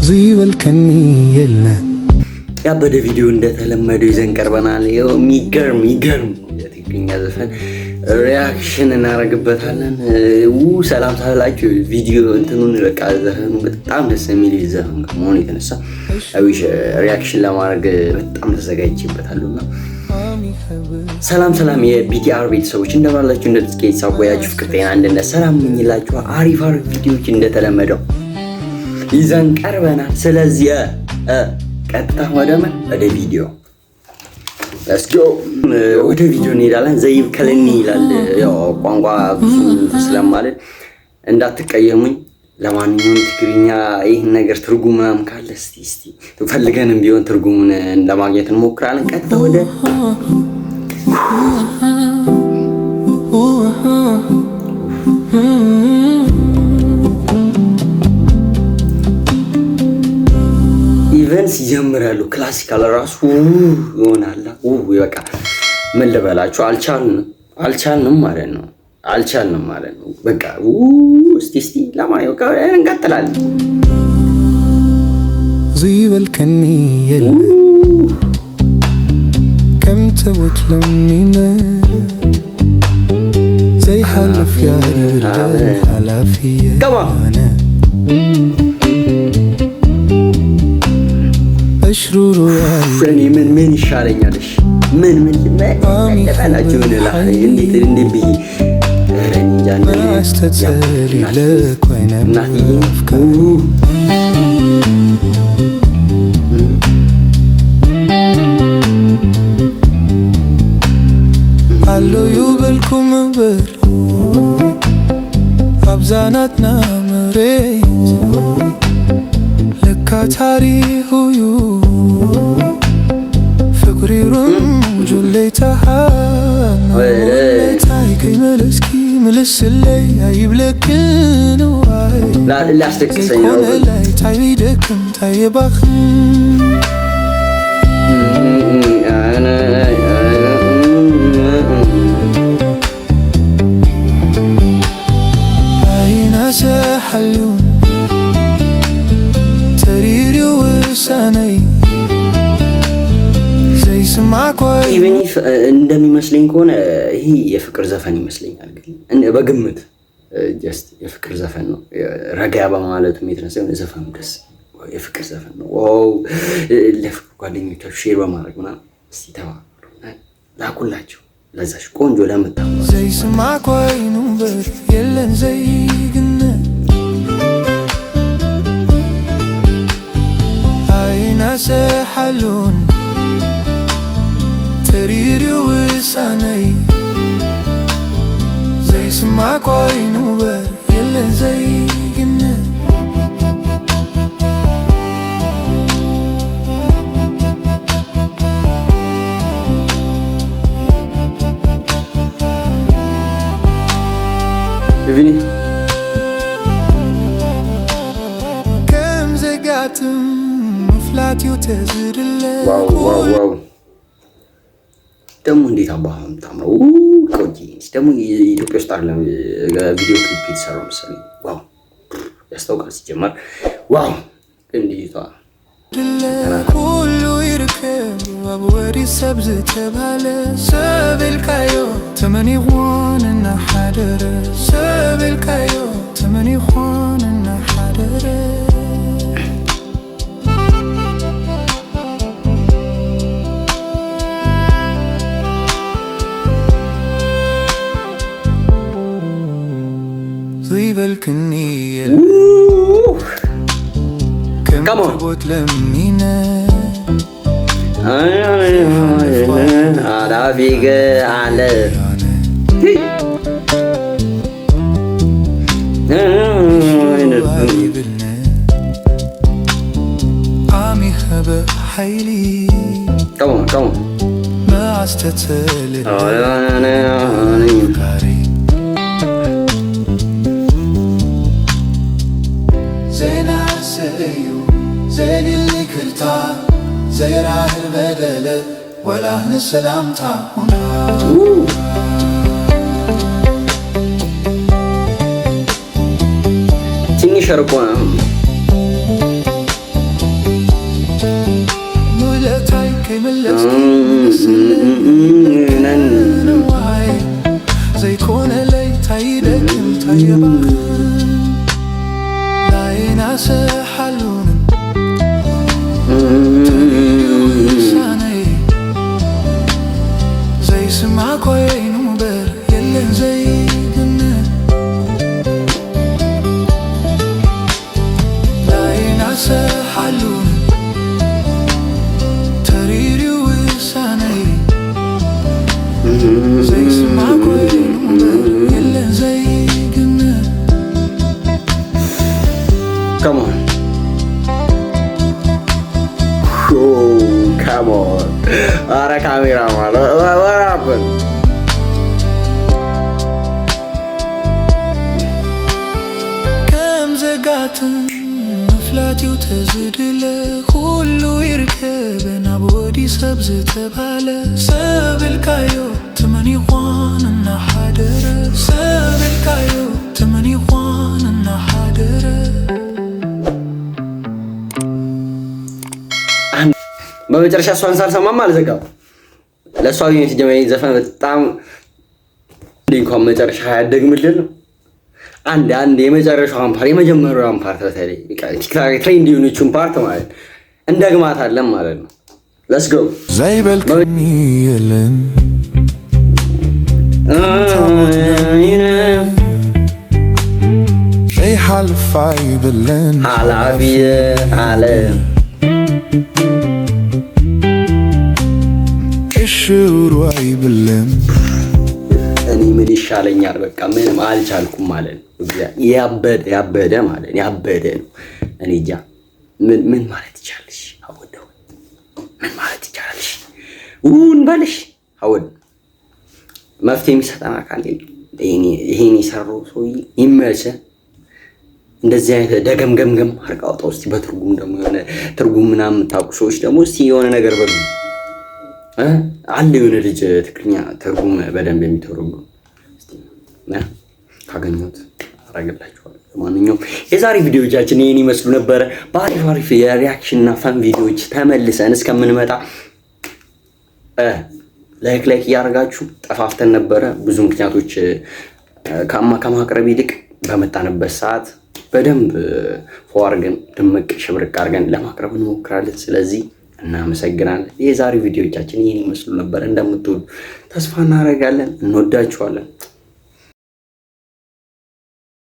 زيبل كني يلنا يا بده فيديو እንደተለመደው ይዘን ቀርበናል። ይሄው የሚገርም የትግርኛ ዘፈን ሪአክሽን እናደርግበታለን። ሰላም ሳላችሁ ቪዲዮ እንትኑን በቃ ዘፈኑ በጣም ደስ የሚል ዘፈን ከመሆኑ የተነሳ አዊሽ ሪአክሽን ለማድረግ በጣም ተዘጋጅቼበታለሁና ሰላም የቢቲአር ቤተሰቦች እንደማላችሁ እንደተስከይ ሳቆያችሁ ፍቅር ጤና እንደነ ሰላም ምኝላችሁ አሪፍ ቪዲዮዎች እንደተለመደው ይዘን ቀርበናል። ስለዚህ ቀጥታ ወደ ቪዲዮ let's go ወደ ቪዲዮ እንሄዳለን። ዘይብ ከለኒ ይላል ያው ቋንቋ ብዙ ስለማለት እንዳትቀየሙኝ። ለማንኛውም ትግርኛ ይሄን ነገር ትርጉም ምናምን ካለ እስቲ ፈልገንም ቢሆን ትርጉሙን ለማግኘት እንሞክራለን። ቀጥታ ወደ ኢቨንትስ ይጀምራሉ። ክላሲካል ራሱ ይሆናል። በቃ ምን ልበላችሁ አልቻልንም ማለት ነው። በቃ እስቲ ለማየው እንቀጥላለን። زيبل كني يلا كم تبوت لمينا زي حلف يا حلافية أنا أشرور فرني من يشارينيالش من لفعلاجون لا اللي بي فرني جاني ما استتسالي لك وين أفكار قالوا يوبلكم بر أبزاناتنا مريت لك تاريخو يو فكري رمج الليتها وليتاي كي ملس اللي يبلك نواي لا استكسي كون اللي تايدكم تايبخن حلون تريري وساني زي سمعك ኢቭን እንደሚመስለኝ ከሆነ ይሄ የፍቅር ዘፈን ይመስለኛል። ግን በግምት ጀስት የፍቅር ዘፈን ነው። ረጋ በማለት የተነሳ የሆነ ዘፈኑ ደስ የፍቅር ዘፈን ነው። ዋው ለፍቅር ጓደኞቻችሁ ሼር በማድረግ ምናምን እስቲ ተባበሩ ላኩላችሁ ለዛሽ ቆንጆ ለምታው زي سمعك وينو بر يلن زي ناس حلون تريري وساني زي سمعك وينو بر يلن زي جنة بيبيني كم زقاتم فلاتيو تزرل واو ደግሞ እንዴት አባህም ታምረው ቆጂስ ደግሞ የኢትዮጵያ ውስጥ አይደለም ቪዲዮ ክሊፕ የተሰራው መሰለኝ። ዋው ያስታውቃል ሲጀመር። ዋው እንዴት كله يركب أبوري سبز تبالة سبل كايو تمني خوان إنه حدر سبل كايو تمني خوان إنه حدر زيبل كني كم تبوت لمينا عرفيك على عامي هبة حيلي كمان ما استتسالي زين اللي كلتا زي راه البدلة ولا نسلام تاعنا تني شرقونا زي سمعك وين وبر يلن زي جنة لا ينعسى حلون تريري وساني زي سمعك وين وبر يلن زي جنة. Come on. Oh, come on. Ara cameraman. What happened? كم زقاتن مفلاتي وتزدله كله يركبن عبودي سبز تباله سب الكايو تمني خوان النحادره سب الكايو تمني خوان النحادره. በመጨረሻ እሷን ሳልሰማም አልዘጋም። ለእሷ ግን የተጀመረኝ ዘፈን በጣም እንኳን መጨረሻ ያደግምልን አንድ የመጨረሻውን ፓርት የመጀመሪያውን ፓርት በተለይ ቲክታክ ትሬንድ የሆነችውን ፓርት ማለት እንደግማታለን ማለት ነው። ሌትስ ጎ زي بالكميلن زي حلفاي باللن حلفي علم الشور واي باللن እኔ ምን ይሻለኛል በቃ ምንም አልቻልኩም ማለት ነው። ያበደ ማለት ያበደ ነው። እኔ እንጃ ምን ማለት ይቻላልሽ? አወደው ምን ማለት ይቻላልሽ? በልሽ አወድ መፍትሄ የሚሰጠን አካል ይሄን የሰራው ሰውዬ ይመቸ። እንደዚህ አይነት ደገምገምገም አርቃውጣው እስቲ በትርጉም ደግሞ የሆነ ትርጉም ምናምን የምታውቁ ሰዎች ደግሞ እስቲ የሆነ ነገር በሉ አለ የሆነ ልጅ ትክክለኛ ትርጉም በደንብ የሚተረጉም እስቲ ካገኙት አረጋግላችኋለሁ። ለማንኛውም የዛሬ ቪዲዮዎቻችን ይሄን ይመስሉ ነበር። በአሪፍ የሪአክሽን እና ፈን ቪዲዮዎች ተመልሰን እስከምንመጣ ላይክ እያደረጋችሁ ጠፋፍተን ነበረ። ብዙ ምክንያቶች ከማቅረብ ይልቅ በመጣንበት ሰዓት በደንብ ፎርገን ድምቅ ሽብርቅ አድርገን ለማቅረብ እንሞክራለን። ስለዚህ እናመሰግናለን። የዛሬ ቪዲዮዎቻችን ይሄን ይመስሉ ነበር። እንደምትወዱ ተስፋ እናደርጋለን። እንወዳችኋለን።